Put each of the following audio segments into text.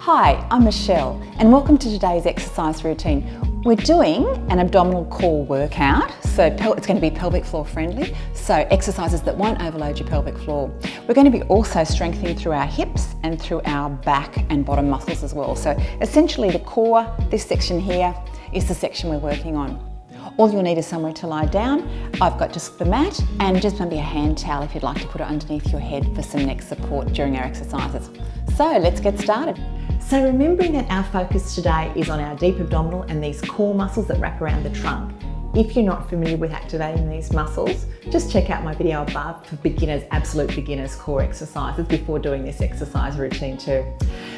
Hi, I'm Michelle and welcome to today's exercise routine. We're doing an abdominal core workout, so it's going to be pelvic floor friendly, so exercises that won't overload your pelvic floor. We're going to be also strengthening through our hips and through our back and bottom muscles as well. So essentially the core, this section here, is the section we're working on. All you'll need is somewhere to lie down. I've got just the mat and just maybe a hand towel if you'd like to put it underneath your head for some neck support during our exercises. So let's get started. So remembering that our focus today is on our deep abdominal and these core muscles that wrap around the trunk. If you're not familiar with activating these muscles, just check out my video above for beginners, absolute beginners core exercises before doing this exercise routine too.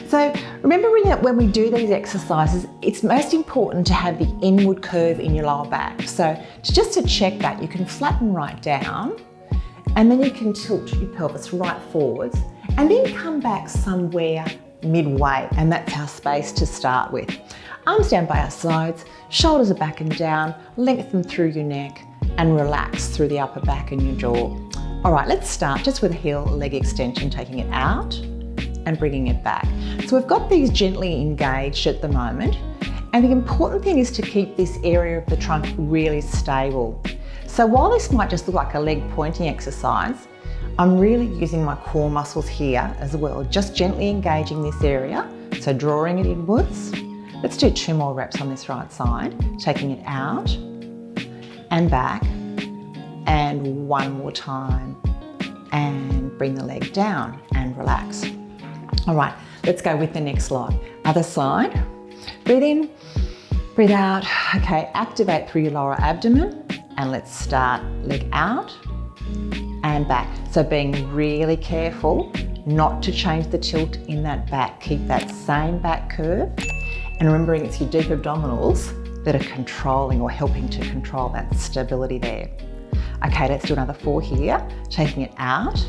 So remembering that when we do these exercises, it's most important to have the inward curve in your lower back. So just to check that, you can flatten right down and then you can tilt your pelvis right forwards and then come back somewhere midway, and that's our space to start with. Arms down by our sides, shoulders are back and down, lengthen through your neck and relax through the upper back and your jaw. All right, let's start just with a heel leg extension, taking it out and bringing it back. So we've got these gently engaged at the moment, and the important thing is to keep this area of the trunk really stable. So while this might just look like a leg pointing exercise, I'm really using my core muscles here as well, just gently engaging this area, so drawing it inwards. Let's do 2 more reps on this right side, taking it out and back, and 1 more time, and bring the leg down and relax. All right, let's go with the next lot. Other side, breathe in, breathe out. Okay, activate through your lower abdomen, and let's start leg out and back. So being really careful not to change the tilt in that back. Keep that same back curve, and remembering it's your deep abdominals that are controlling or helping to control that stability there. Okay, let's do another 4 here, taking it out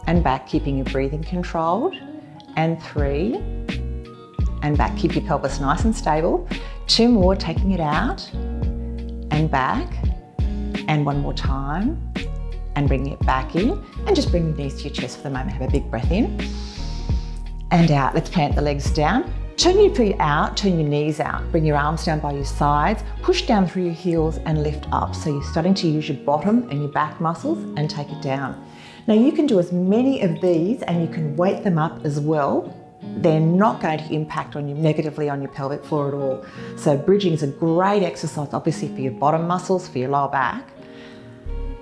and back, keeping your breathing controlled, and 3 and back. Keep your pelvis nice and stable. 2 more, taking it out and back, and 1 more time, and bringing it back in, and just bring your knees to your chest for the moment. Have a big breath in and out. Let's plant the legs down. Turn your feet out, turn your knees out. Bring your arms down by your sides, push down through your heels and lift up. So you're starting to use your bottom and your back muscles and take it down. Now you can do as many of these and you can weight them up as well. They're not going to impact on you negatively on your pelvic floor at all. So bridging is a great exercise, obviously for your bottom muscles, for your lower back,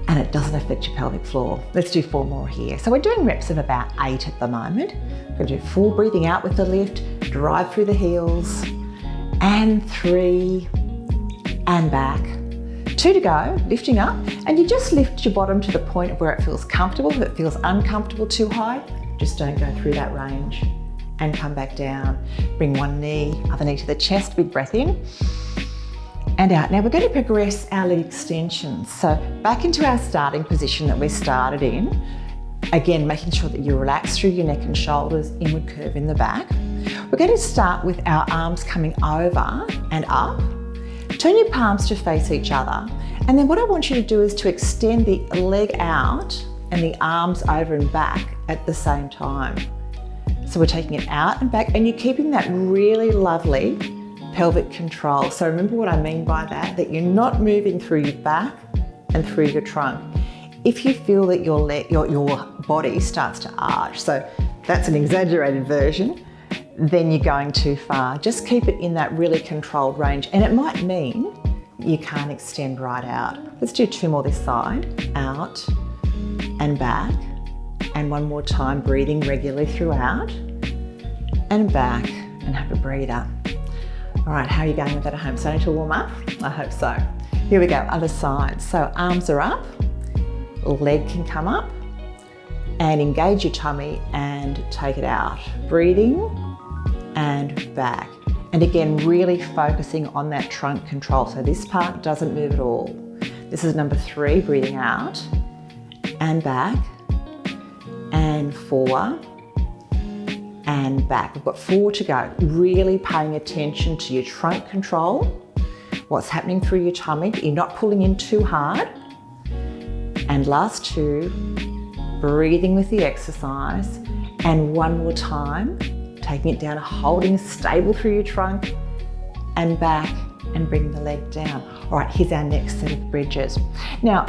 and it doesn't affect your pelvic floor. Let's do 4 more here. So we're doing reps of about 8 at the moment. We're going to do 4 breathing out with the lift, drive through the heels, and 3 and back. 2 to go, lifting up, and you just lift your bottom to the point of where it feels comfortable. If it feels uncomfortable too high, just don't go through that range, and come back down. Bring one knee, other knee to the chest, big breath in and out. Now we're going to progress our leg extensions. So back into our starting position that we started in. Again, making sure that you relax through your neck and shoulders, inward curve in the back. We're going to start with our arms coming over and up. Turn your palms to face each other. And then what I want you to do is to extend the leg out and the arms over and back at the same time. So we're taking it out and back, and you're keeping that really lovely pelvic control. So remember what I mean by that you're not moving through your back and through your trunk. If you feel that your body starts to arch, so that's an exaggerated version, then you're going too far. Just keep it in that really controlled range, and it might mean you can't extend right out. Let's do 2 more this side, out and back, and 1 more time, breathing regularly throughout, and back, and have a breather. All right, how are you going with that at home? Starting to warm up? I hope so. Here we go, other side. So arms are up, leg can come up, and engage your tummy and take it out. Breathing and back. And again, really focusing on that trunk control. So this part doesn't move at all. This is number 3, breathing out and back, and 4 and back. We've got 4 to go. Really paying attention to your trunk control, what's happening through your tummy. You're not pulling in too hard. And last 2, breathing with the exercise, and 1 more time, taking it down, holding stable through your trunk, and back, and bring the leg down. All right, here's our next set of bridges. Now,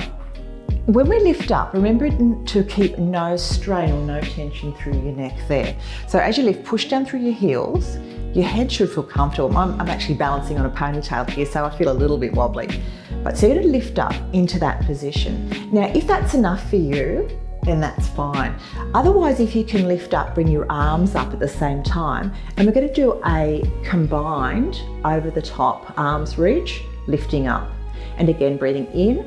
when we lift up, remember to keep no strain or no tension through your neck there. So as you lift, push down through your heels. Your head should feel comfortable. I'm actually balancing on a ponytail here, so I feel a little bit wobbly. But so you're going to lift up into that position. Now, if that's enough for you, then that's fine. Otherwise, if you can lift up, bring your arms up at the same time, and we're going to do a combined over the top arms reach, lifting up. And again, breathing in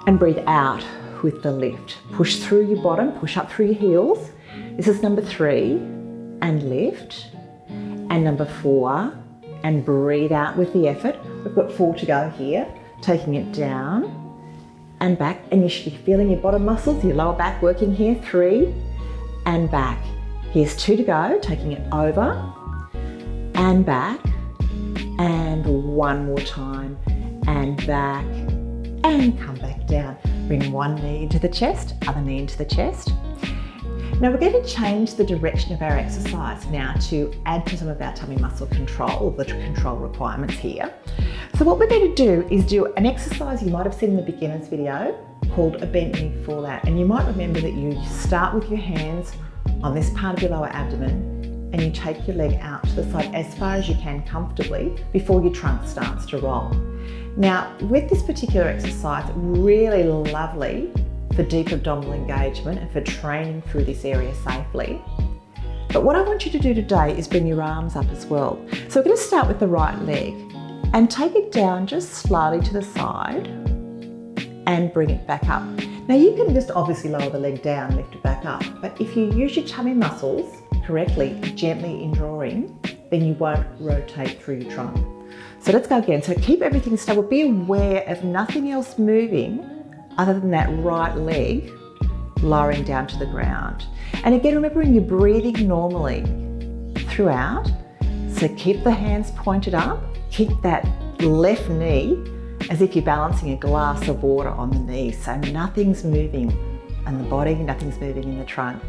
and breathe out with the lift. Push through your bottom, push up through your heels. This is number 3, and lift. And number 4, and breathe out with the effort. We've got 4 to go here. Taking it down and back, and you should be feeling your bottom muscles, your lower back working here. 3 and back. Here's 2 to go. Taking it over and back, and 1 more time, and back, and come back down. Bring one knee into the chest, other knee into the chest. Now we're going to change the direction of our exercise now to add to some of our tummy muscle control, the control requirements here. So what we're going to do is do an exercise you might have seen in the beginner's video called a bent knee fall out. And you might remember that you start with your hands on this part of your lower abdomen, and you take your leg out to the side as far as you can comfortably before your trunk starts to roll. Now with this particular exercise, really lovely for deep abdominal engagement and for training through this area safely. But what I want you to do today is bring your arms up as well. So we're going to start with the right leg and take it down just slowly to the side and bring it back up. Now you can just obviously lower the leg down, lift it back up, but if you use your tummy muscles correctly, gently in drawing, then you won't rotate through your trunk. So let's go again. So keep everything stable. Be aware of nothing else moving other than that right leg lowering down to the ground. And again, remembering you're breathing normally throughout. So keep the hands pointed up, keep that left knee as if you're balancing a glass of water on the knee. So nothing's moving in the body, nothing's moving in the trunk.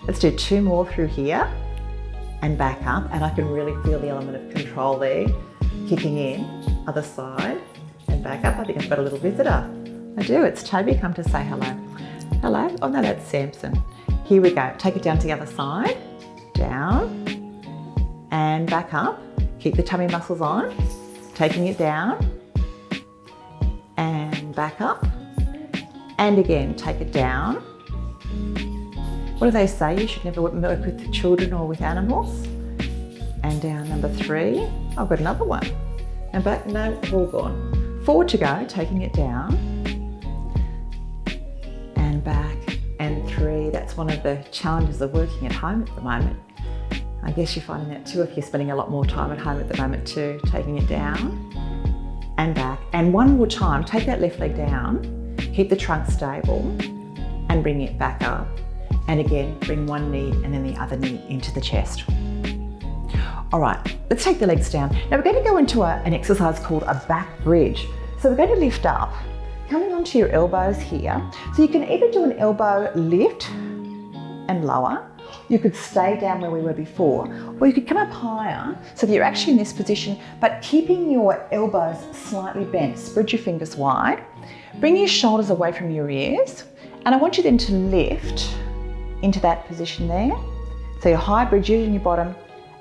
Let's do 2 more through here and back up. And I can really feel the element of control there, kicking in, other side and back up. I think I've got a little visitor. I do, it's Toby come to say hello. Hello, oh no, that's Samson. Here we go, take it down to the other side, down and back up. Keep the tummy muscles on, taking it down and back up. And again, take it down. What do they say? You should never work with children or with animals. And down, number 3. I've got another one. And back, no, they've all gone. 4 to go, taking it down. And back, and 3. That's one of the challenges of working at home at the moment. I guess you're finding that too if you're spending a lot more time at home at the moment too. Taking it down and back. And 1 more time, take that left leg down, keep the trunk stable and bring it back up. And again, bring one knee and then the other knee into the chest. All right, let's take the legs down. Now we're going to go into an exercise called a back bridge. So we're going to lift up, coming onto your elbows here. So you can either do an elbow lift and lower, you could stay down where we were before, or you could come up higher so that you're actually in this position, but keeping your elbows slightly bent. Spread your fingers wide, bring your shoulders away from your ears, and I want you then to lift into that position there. So your high bridge using your bottom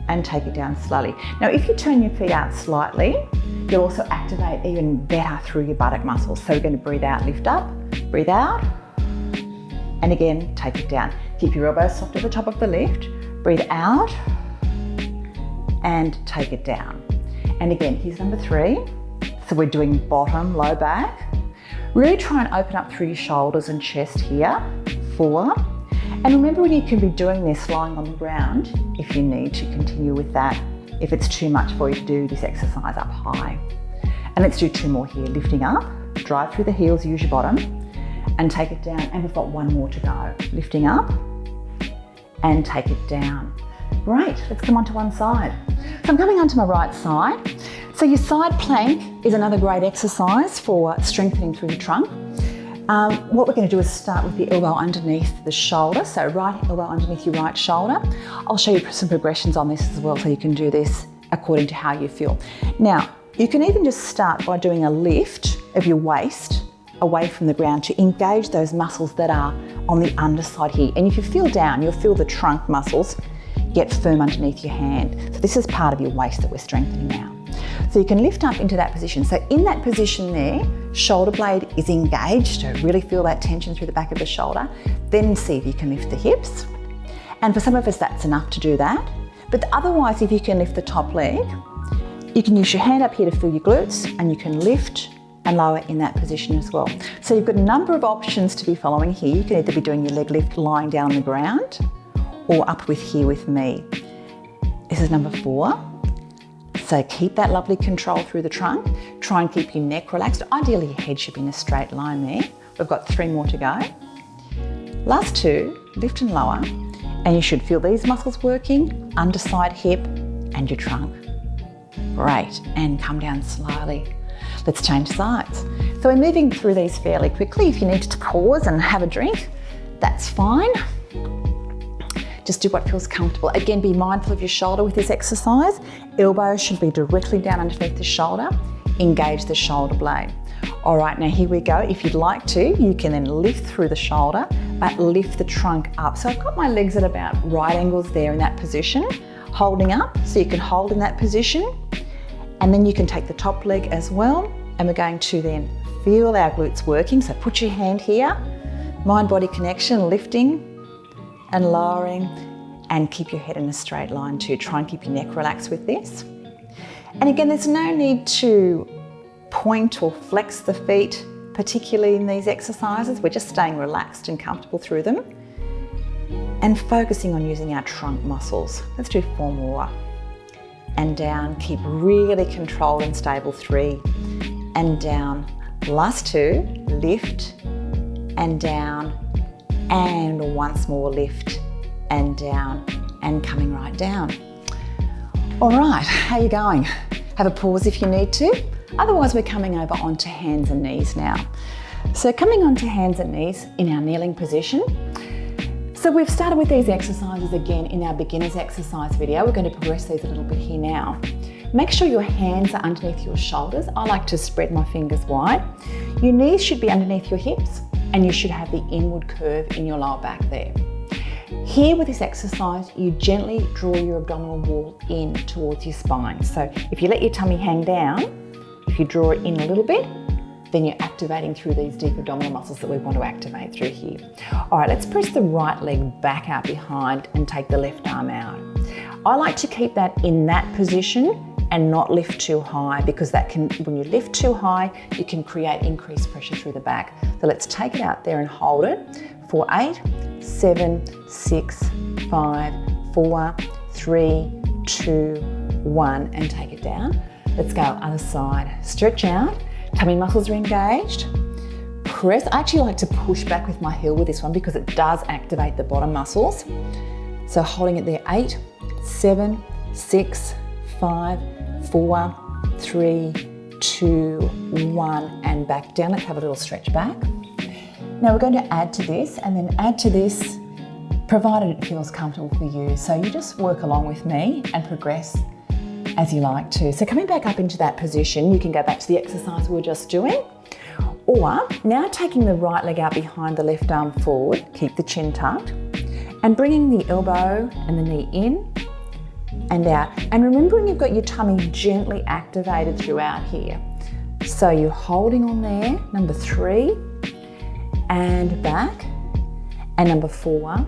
and take it down slowly. Now if you turn your feet out slightly, you'll also activate even better through your buttock muscles. So we're going to breathe out, lift up, breathe out, and again, take it down. Keep your elbows soft at the top of the lift, breathe out, and take it down. And again, here's number 3. So we're doing bottom, low back. Really try and open up through your shoulders and chest here. 4. And remember when you can be doing this lying on the ground if you need to continue with that, if it's too much for you to do this exercise up high. And let's do 2 more here. Lifting up, drive through the heels, use your bottom, and take it down. And we've got 1 more to go. Lifting up and take it down. Great, let's come onto one side. So I'm coming onto my right side. So your side plank is another great exercise for strengthening through the trunk. What we're going to do is start with the elbow underneath the shoulder. So right elbow underneath your right shoulder. I'll show you some progressions on this as well, so you can do this according to how you feel. Now, you can even just start by doing a lift of your waist away from the ground to engage those muscles that are on the underside here. And if you feel down, you'll feel the trunk muscles get firm underneath your hand. So this is part of your waist that we're strengthening now. So you can lift up into that position. So in that position there, shoulder blade is engaged, so really feel that tension through the back of the shoulder. Then see if you can lift the hips. And for some of us, that's enough to do that. But otherwise, if you can lift the top leg, you can use your hand up here to feel your glutes, and you can lift and lower in that position as well. So you've got a number of options to be following here. You can either be doing your leg lift lying down on the ground or up with here with me. This is number 4. So keep that lovely control through the trunk. Try and keep your neck relaxed. Ideally, your head should be in a straight line there. We've got 3 more to go. Last 2, lift and lower. And you should feel these muscles working, underside hip and your trunk. Great, and come down slowly. Let's change sides. So we're moving through these fairly quickly. If you need to pause and have a drink, that's fine. Just do what feels comfortable. Again, be mindful of your shoulder with this exercise. Elbows should be directly down underneath the shoulder. Engage the shoulder blade. All right, now here we go. If you'd like to, you can then lift through the shoulder, but lift the trunk up. So I've got my legs at about right angles there in that position, holding up. So you can hold in that position, and then you can take the top leg as well. And we're going to then feel our glutes working. So put your hand here, mind-body connection, lifting and lowering, and keep your head in a straight line too. Try and keep your neck relaxed with this. And again, there's no need to point or flex the feet, particularly in these exercises. We're just staying relaxed and comfortable through them and focusing on using our trunk muscles. Let's do 4 more. And down, keep really controlled and stable. 3, and down. Last 2, lift and down. And once more, lift and down, and coming right down. All right, how are you going? Have a pause if you need to. Otherwise, we're coming over onto hands and knees now. So coming onto hands and knees in our kneeling position. So we've started with these exercises again in our beginner's exercise video. We're going to progress these a little bit here now. Make sure your hands are underneath your shoulders. I like to spread my fingers wide. Your knees should be underneath your hips, and you should have the inward curve in your lower back there. Here with this exercise, you gently draw your abdominal wall in towards your spine. So if you let your tummy hang down, if you draw it in a little bit, then you're activating through these deep abdominal muscles that we want to activate through here. All right, let's press the right leg back out behind and take the left arm out. I like to keep that in that position and not lift too high, because that can, when you lift too high, you can create increased pressure through the back. So let's take it out there and hold it for 8, 7, 6, 5, 4, 3, 2, 1, and take it down. Let's go other side. Stretch out, tummy muscles are engaged. Press, I actually like to push back with my heel with this one because it does activate the bottom muscles. So holding it there, 8, 7, 6, 5, 4, 3, 2, 1, and back down. Let's have a little stretch back. Now we're going to add to this, and then add to this, provided it feels comfortable for you. So you just work along with me and progress as you like to. So coming back up into that position, you can go back to the exercise we were just doing, or now taking the right leg out behind the left arm forward, keep the chin tucked, and bringing the elbow and the knee in and out. And remembering you've got your tummy gently activated throughout here. So you're holding on there, number 3, and back, and number 4,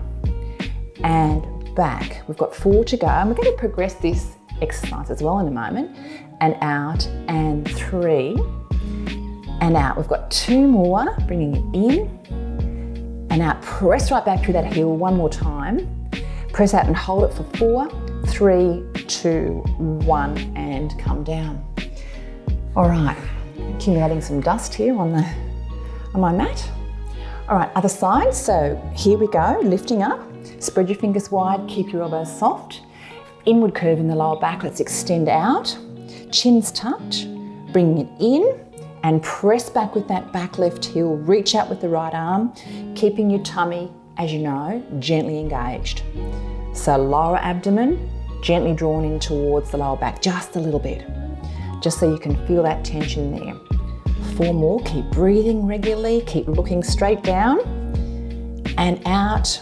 and back. We've got 4 to go, and we're going to progress this exercise as well in a moment. And out, and 3, and out. We've got 2 more, bringing it in, and out. Press right back through that heel one more time. Press out and hold it for 4, 3, 2, 1, and come down. All right, accumulating some dust here on my mat. All right, other side. So here we go, lifting up. Spread your fingers wide, keep your elbows soft. Inward curve in the lower back, let's extend out. Chin's tucked, bringing it in and press back with that back left heel. Reach out with the right arm, keeping your tummy, as you know, gently engaged. So lower abdomen, gently drawn in towards the lower back, just a little bit, just so you can feel that tension there. 4 more, keep breathing regularly, keep looking straight down and out.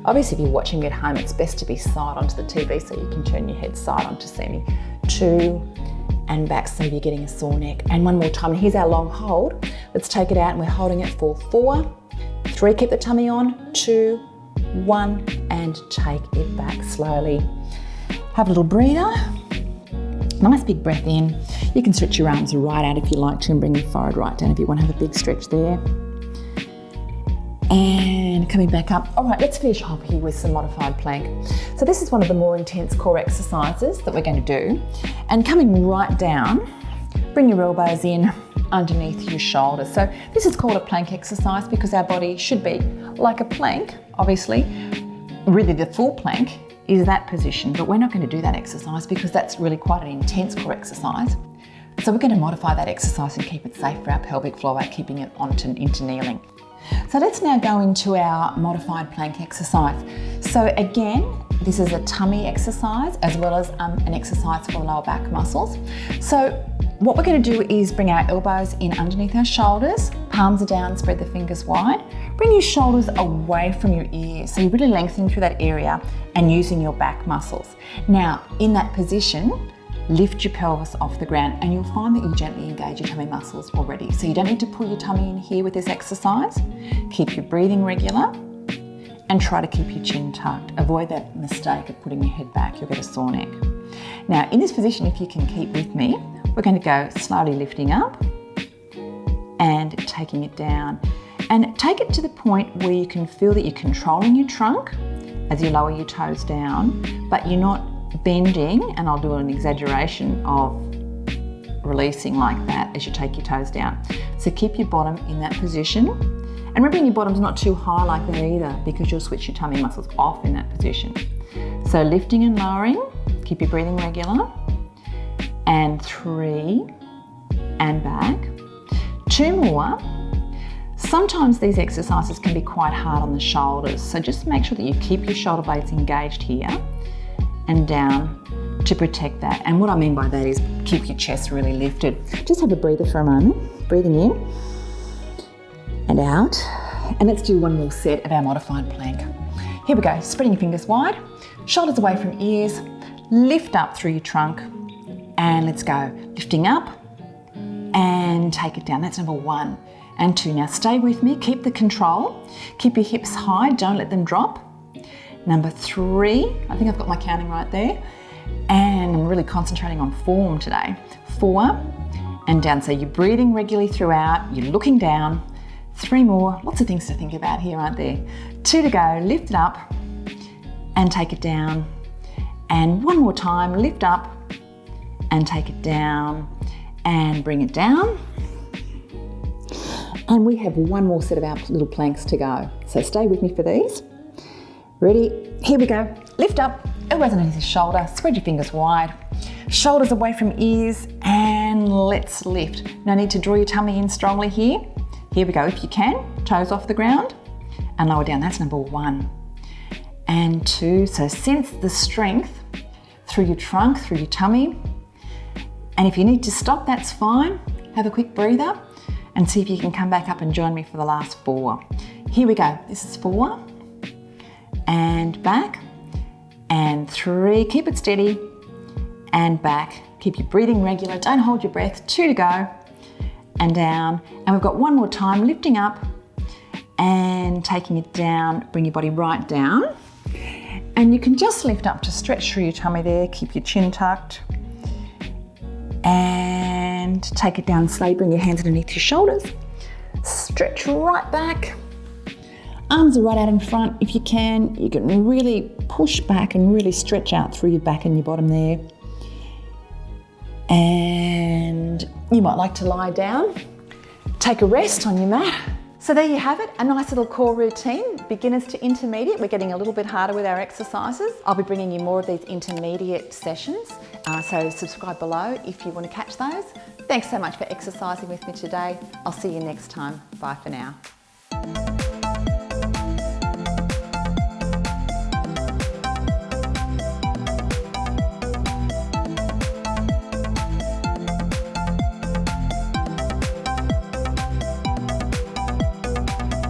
Obviously, if you're watching at home, it's best to be side onto the TV so you can turn your head side on to see me. 2 and back so you're getting a sore neck. And 1 more time, and here's our long hold. Let's take it out and we're holding it for 4, 3, keep the tummy on, 2, 1, and take it back slowly. Have a little breather. Nice big breath in. You can stretch your arms right out if you like to and bring your forehead right down if you want to have a big stretch there. And coming back up. All right, let's finish off here with some modified plank. So this is one of the more intense core exercises that we're going to do. And coming right down, bring your elbows in underneath your shoulders. So this is called a plank exercise because our body should be like a plank, obviously. Really the full plank is that position, but we're not going to do that exercise because that's really quite an intense core exercise. So we're going to modify that exercise and keep it safe for our pelvic floor by keeping it into kneeling. So let's now go into our modified plank exercise. So again, this is a tummy exercise as well as an exercise for the lower back muscles. So what we're going to do is bring our elbows in underneath our shoulders, palms are down, spread the fingers wide. Bring your shoulders away from your ears. So you're really lengthening through that area and using your back muscles. Now, in that position, lift your pelvis off the ground and you'll find that you gently engage your tummy muscles already. So you don't need to pull your tummy in here with this exercise. Keep your breathing regular and try to keep your chin tucked. Avoid that mistake of putting your head back, you'll get a sore neck. Now, in this position, if you can keep with me, we're going to go slowly lifting up and taking it down. And take it to the point where you can feel that you're controlling your trunk as you lower your toes down, but you're not bending, and I'll do an exaggeration of releasing like that as you take your toes down. So keep your bottom in that position. And remember, your bottom's not too high like that either because you'll switch your tummy muscles off in that position. So lifting and lowering, keep your breathing regular. And 3, and back. 2 more. Sometimes these exercises can be quite hard on the shoulders, so just make sure that you keep your shoulder blades engaged here and down to protect that. And what I mean by that is keep your chest really lifted. Just have a breather for a moment. Breathing in and out. And let's do 1 more set of our modified plank. Here we go, spreading your fingers wide, shoulders away from ears, lift up through your trunk, and let's go. Lifting up and take it down. That's number 1 and 2. Now stay with me, keep the control, keep your hips high, don't let them drop. Number 3, I think I've got my counting right there, and I'm really concentrating on form today. 4 and down, so you're breathing regularly throughout, you're looking down. 3 more, lots of things to think about here, aren't there? 2 to go, lift it up and take it down. And 1 more time, lift up and take it down and bring it down. And we have 1 more set of our little planks to go. So stay with me for these. Ready? Here we go. Lift up, elbows underneath your shoulder, spread your fingers wide, shoulders away from ears, and let's lift. No need to draw your tummy in strongly here. Here we go, if you can, toes off the ground and lower down. That's number 1 and 2. So sense the strength through your trunk, through your tummy. And if you need to stop, that's fine. Have a quick breather and see if you can come back up and join me for the last 4. Here we go. This is 4 and back and 3. Keep it steady and back. Keep your breathing regular. Don't hold your breath. 2 to go and down. And we've got 1 more time, lifting up and taking it down. Bring your body right down. And you can just lift up to stretch through your tummy there. Keep your chin tucked. And take it down slowly, bring your hands underneath your shoulders. Stretch right back. Arms are right out in front. If you can really push back and really stretch out through your back and your bottom there. And you might like to lie down. Take a rest on your mat. So there you have it, a nice little core routine, beginners to intermediate. We're getting a little bit harder with our exercises. I'll be bringing you more of these intermediate sessions, so subscribe below if you want to catch those. Thanks so much for exercising with me today. I'll see you next time. Bye for now.